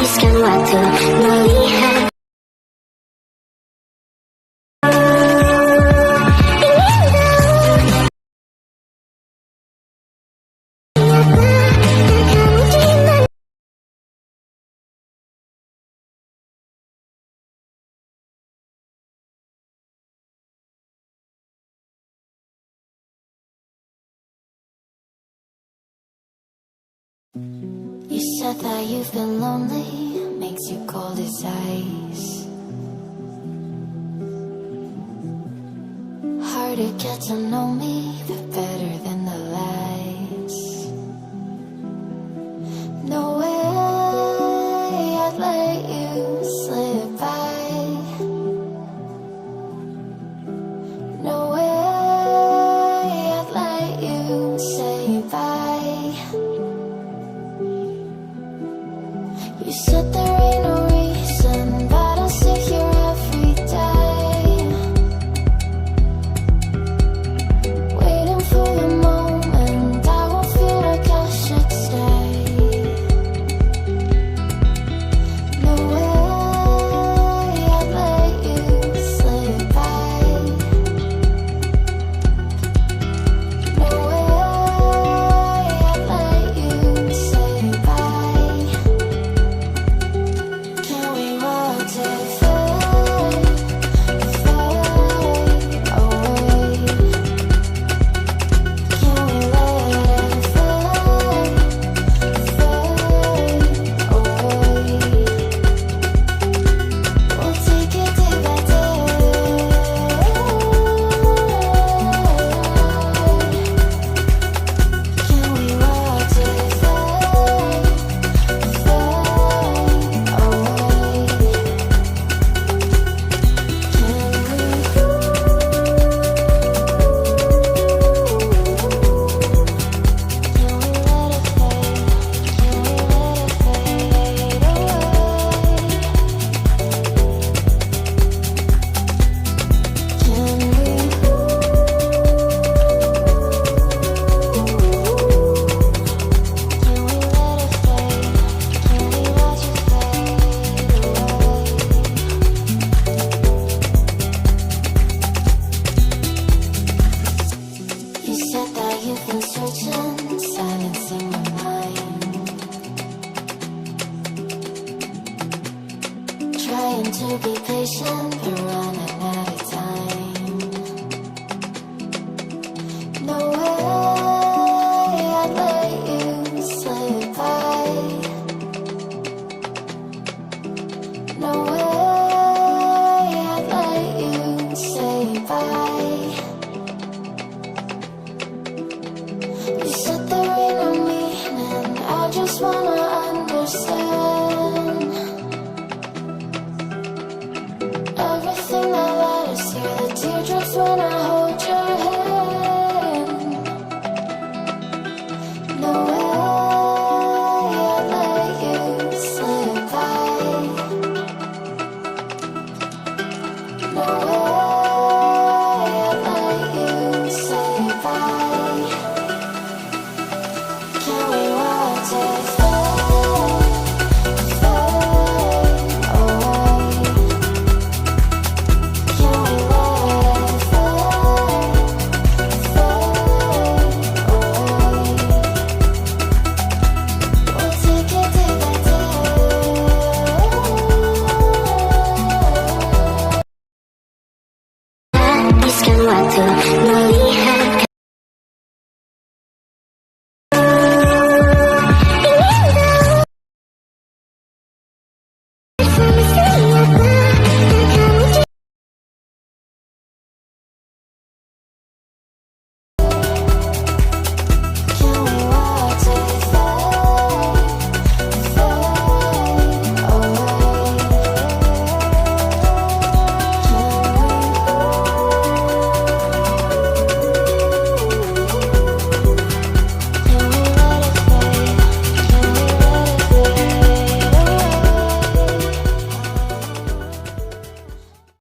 habiskan waktu melihat. You said that you've been lonely, makes you cold as ice. Hard to get to know me, but better than the lies. No way I'd let you slip by. No way I'd let you say bye. You said there ain't no reason, but I'll sit here every day, waiting for the moment I won't feel like I should stay. No way I'd let you slip by. No way I'd let you say bye. Can we watch it fade, fade away? Can we let it fade, fade away? We'll take it day by day. Can we watch it fade, fade away? You said that you've been searching, silencing my mind, trying to be patient, but running out of time.